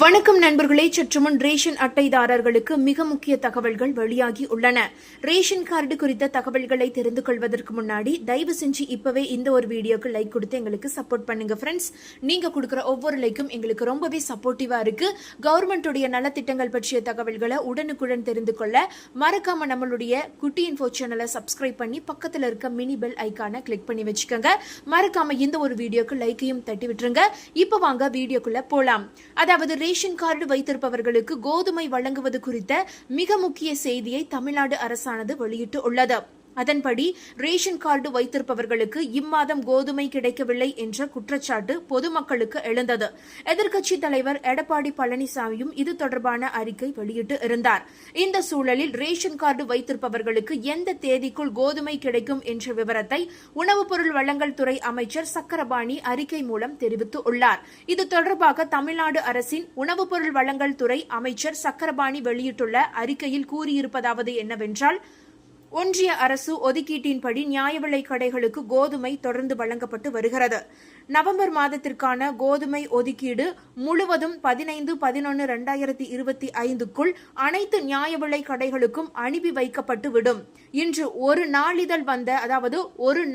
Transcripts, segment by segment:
வணக்கம் நண்பர்களே, சற்றுமுன் ரேஷன் அட்டைதாரர்களுக்கு மிக முக்கிய தகவல்கள் வெளியாகி உள்ளன. ரேஷன் கார்டு குறித்த தகவல்களை தெரிந்து கொள்வதற்கு முன்னாடி தயவு செஞ்சு இப்பவே இந்த ஒரு வீடியோக்கு லைக் கொடுத்து எங்களுக்கு சப்போர்ட் பண்ணுங்க ஃப்ரெண்ட்ஸ். நீங்க கொடுக்குற ஒவ்வொரு லைக்கும் எங்களுக்கு ரொம்பவே சப்போர்ட்டிவா இருக்கு. கவர்மெண்ட்டுடைய நலத்திட்டங்கள் பற்றிய தகவல்களை உடனுக்குடன் தெரிந்து கொள்ள மறக்காம நம்மளுடைய குட்டி இன்ஃபோ சேனலை சப்ஸ்கிரைப் பண்ணி பக்கத்தில் இருக்க மினி பெல் ஐக்கானை கிளிக் பண்ணி வச்சுக்கோங்க. மறக்காம இந்த ஒரு வீடியோக்கு லைக்கையும் தட்டி விட்டுருங்க. இப்ப வாங்க வீடியோக்குள்ள போலாம். அதாவது ரேஷன் கார்டு வைத்திருப்பவர்களுக்கு கோதுமை வழங்குவது குறித்த மிக முக்கிய செய்தியை தமிழ்நாடு அரசானது வெளியிட்டு உள்ளது. அதன்படி ரேஷன் கார்டு வைத்திருப்பவர்களுக்கு இம்மாதம் கோதுமை கிடைக்கவில்லை என்ற குற்றச்சாட்டு பொதுமக்களுக்கு எழுந்தது. எதிர்க்கட்சித் தலைவர் எடப்பாடி பழனிசாமியும் இது தொடர்பான அறிக்கை வெளியிட்டு இருந்தார். இந்த சூழலில் ரேஷன் கார்டு வைத்திருப்பவர்களுக்கு எந்த தேதிக்குள் கோதுமை கிடைக்கும் என்ற விவரத்தை உணவுப் பொருள் வழங்கல் துறை அமைச்சர் சக்கரபாணி அறிக்கை மூலம் தெரிவித்து உள்ளார். இது தொடர்பாக தமிழ்நாடு அரசின் உணவுப் பொருள் வழங்கல் துறை அமைச்சர் சக்கரபாணி வெளியிட்டுள்ள அறிக்கையில் கூறியிருப்பதாவது என்னவென்றால், ஒன்றிய அரசு ஒதுக்கீட்டின்படி நியாய விலைக் கடைகளுக்கு கோதுமை தொடர்ந்து வழங்கப்பட்டு வருகிறது. நவம்பர் மாதத்திற்கான கோதுமை ஒதுக்கீடு முழுவதும் 15/11/2025க்குள் அனைத்து நியாய விலைக் கடைகளுக்கும் அனுப்பி வைக்கப்பட்டு விடும். இன்று ஒரு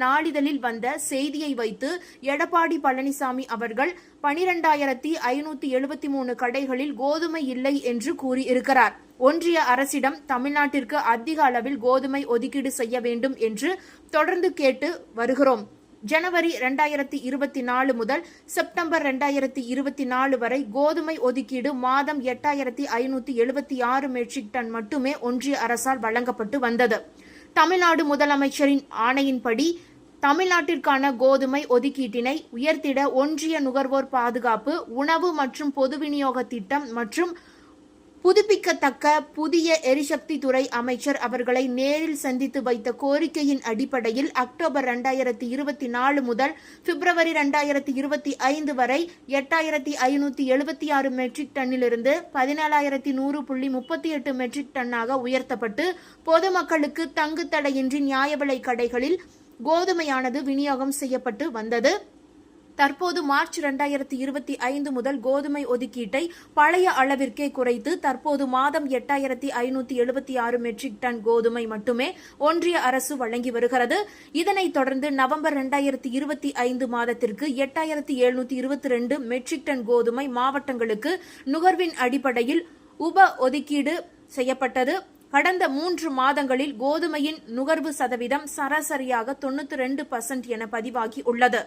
நாளிதழில் வந்த செய்தியை வைத்து எடப்பாடி பழனிசாமி அவர்கள் 12,573 கடைகளில் கோதுமை இல்லை என்று கூறியிருக்கிறார். ஒன்றிய அரசிடம் தமிழ்நாட்டிற்கு அதிக அளவில் கோதுமை ஒதுக்கீடு செய்ய வேண்டும் என்று தொடர்ந்து கேட்டு வருகிறோம். ஜனவரி 2024 முதல் செப்டம்பர் 2024 வரை கோதுமை ஒதுக்கீடு மாதம் 8,576 மெட்ரிக் டன் மட்டுமே ஒன்றிய அரசால் வழங்கப்பட்டு வந்தது. தமிழ்நாடு முதலமைச்சரின் ஆணையின்படி தமிழ்நாட்டிற்கான கோதுமை ஒதுக்கீட்டினை உயர்த்திட ஒன்றிய நுகர்வோர் பாதுகாப்பு, உணவு மற்றும் பொது விநியோக திட்டம் மற்றும் புதுப்பிக்கத்தக்க புதிய எரிசக்தி துறை அமைச்சர் அவர்களை நேரில் சந்தித்து வைத்த கோரிக்கையின் அடிப்படையில் அக்டோபர் 2024 முதல் பிப்ரவரி 2025 வரை 8,576 மெட்ரிக் டன்னிலிருந்து 17,100.38 மெட்ரிக் டன்னாக உயர்த்தப்பட்டு பொதுமக்களுக்கு தங்கு தடையின்றி நியாய விலைக் கடைகளில் கோதுமையானது விநியோகம் செய்யப்பட்டு வந்தது. தற்போது மார்ச் 2025 முதல் கோதுமை ஒதுக்கீட்டை பழைய அளவிற்கே குறைத்து தற்போது மாதம் 8,576 மெட்ரிக் டன் கோதுமை மட்டுமே ஒன்றிய அரசு வழங்கி வருகிறது. இதனைத் தொடர்ந்து நவம்பர் 2025 மாதத்திற்கு 8,722 மெட்ரிக் டன் கோதுமை மாவட்டங்களுக்கு நுகர்வின் அடிப்படையில் உப ஒதுக்கீடு செய்யப்பட்டது. கடந்த 3 மாதங்களில் கோதுமையின் நுகர்வு சதவீதம் சராசரியாக 92% என பதிவாகி உள்ளது.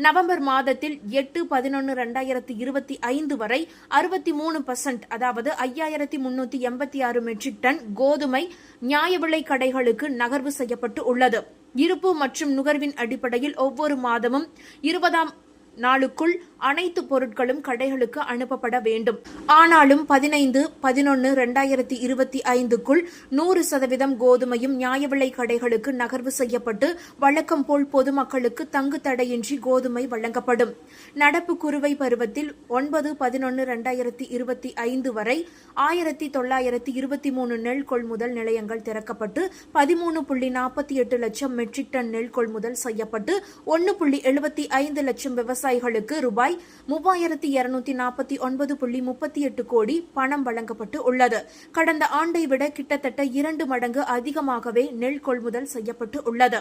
நவம்பர் மாதத்தில் 8/11/2025 வரை 63%, அதாவது 5,386 மெட்ரிக் டன் கோதுமை நியாய விலைக் கடைகளுக்கு நகர்வு செய்யப்பட்டு உள்ளது. இருப்பு மற்றும் நுகர்வின் அடிப்படையில் ஒவ்வொரு மாதமும் 20ஆம் நாளுக்குள் அனைத்து பொருட்களும் கடைகளுக்கு அனுப்பப்பட வேண்டும். ஆனாலும் 15/11/2025க்குள் 100% கோதுமையும் நியாய விலைக் கடைகளுக்கு நகர்வு செய்யப்பட்டு வழக்கம் போல் பொதுமக்களுக்கு தங்கு தடையின்றி கோதுமை வழங்கப்படும். நடப்பு குறுவை பருவத்தில் 9/11/2025 வரை 1,923 நெல் கொள்முதல் நிலையங்கள் திறக்கப்பட்டு 13.48 லட்சம் மெட்ரிக் டன் நெல் கொள்முதல் செய்யப்பட்டு 1.75 லட்சம் விவசாயிகளுக்கு ரூபாய் 3,249.38 கோடி பணம் வழங்கப்பட்டு உள்ளது. கடந்த ஆண்டை விட கிட்டத்தட்ட 2 மடங்கு அதிகமாகவே நெல் கொள்முதல் செய்யப்பட்டு உள்ளது.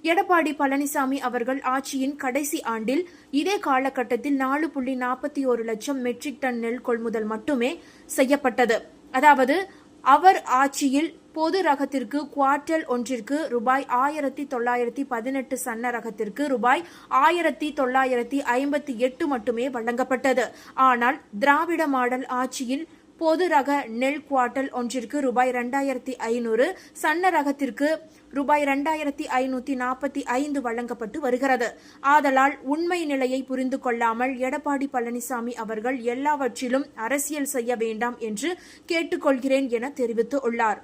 எடப்பாடி பழனிசாமி அவர்கள் ஆட்சியின் கடைசி ஆண்டில் இதே காலகட்டத்தில் 4.41 லட்சம் மெட்ரிக் டன் நெல் கொள்முதல் மட்டுமே செய்யப்பட்டது. அதாவது அவர் ஆட்சியில் பொது ரகத்திற்கு குவார்டல் ஒன்றிற்கு ரூபாய் 1,918, சன்ன ரகத்திற்கு ரூபாய் 1,958 மட்டுமே வழங்கப்பட்டது. ஆனால் திராவிட மாடல் ஆட்சியில் பொது ரக நெல் குவார்டல் ஒன்றிற்கு ரூபாய் 2,500, சன்ன ரகத்திற்கு ரூபாய் 2,545 வழங்கப்பட்டு வருகிறது. ஆதலால் உண்மை நிலையை புரிந்து கொள்ளாமல் எடப்பாடி பழனிசாமி அவர்கள் எல்லாவற்றிலும் அரசியல் செய்ய வேண்டாம் என்று கேட்டுக்கொள்கிறேன் என தெரிவித்து உள்ளார்.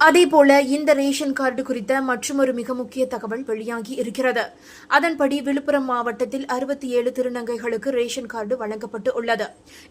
அதேபோல இந்த ரேஷன் கார்டு குறித்த மற்றொரு மிக முக்கிய தகவல் வெளியாகி இருக்கிறது. அதன்படி விழுப்புரம் மாவட்டத்தில் 67 திருநங்கைகளுக்கு ரேஷன் கார்டு வழங்கப்பட்டு உள்ளது.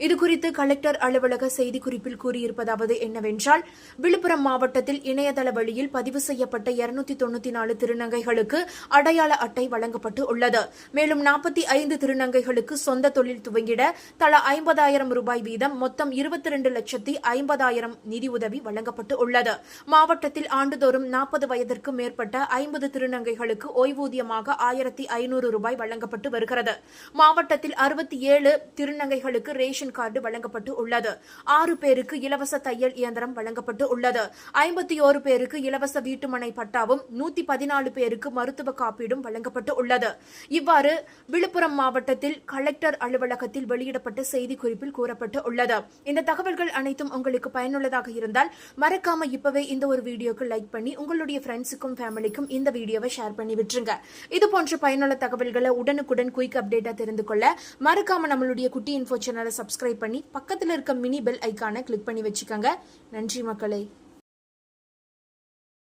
இதுகுறித்து கலெக்டர் அலுவலக செய்திக்குறிப்பில் கூறியிருப்பதாவது என்னவென்றால், விழுப்புரம் மாவட்டத்தில் இணையதள வழியில் பதிவு செய்யப்பட்ட 294 திருநங்கைகளுக்கு அடையாள அட்டை வழங்கப்பட்டு உள்ளது. மேலும் 45 திருநங்கைகளுக்கு சொந்த தொழில் துவங்கிட தலா 50,000 ரூபாய் வீதம் மொத்தம் 22,50,000 நிதியுதவி வழங்கப்பட்டு உள்ளது. மாவட்டத்தில் ஆண்டுதோறும் 40 வயதிற்கு மேற்பட்ட 50 திருநங்கைகளுக்கு ஓய்வூதியமாக 1,500 ரூபாய் வழங்கப்பட்டு வருகிறது. மாவட்டத்தில் 67 திருநங்கைகளுக்கு ரேஷன் கார்டு வழங்கப்பட்டு உள்ளது. 6 பேருக்கு இலவச தையல் இயந்திரம் வழங்கப்பட்டு உள்ளது. 51 பேருக்கு இலவச வீட்டுமனை பட்டாவும் 114 பேருக்கு மருத்துவ காப்பீடும் வழங்கப்பட்டு உள்ளது. இவ்வாறு விழுப்புரம் மாவட்டத்தில் கலெக்டர் அலுவலகத்தில் வெளியிடப்பட்ட செய்திக்குறிப்பில் கூறப்பட்டு உள்ளது. இந்த தகவல்கள் அனைத்தும் உங்களுக்கு பயனுள்ளதாக இருந்தால் மறக்காம இப்பவே இந்த ஒரு வீடியோக்கு லைக் பண்ணி உங்களுடைய ஃப்ரெண்ட்ஸுக்கும் ஃபேமிலிக்கும் இந்த வீடியோவை ஷேர் பண்ணி விட்டுருங்க. இது போன்ற பயனுள்ள தகவல்களை உடனுக்குடன் குயிக் அப்டேட்டா தெரிந்து கொள்ள மறக்காம நம்மளுடைய குட்டி இன்ஃபோ சேனலை சப்ஸ்கிரைப் பண்ணி பக்கத்தில் இருக்க மினி பெல் ஐக்கானை கிளிக் பண்ணி வச்சுக்கோங்க. நன்றி மக்களே.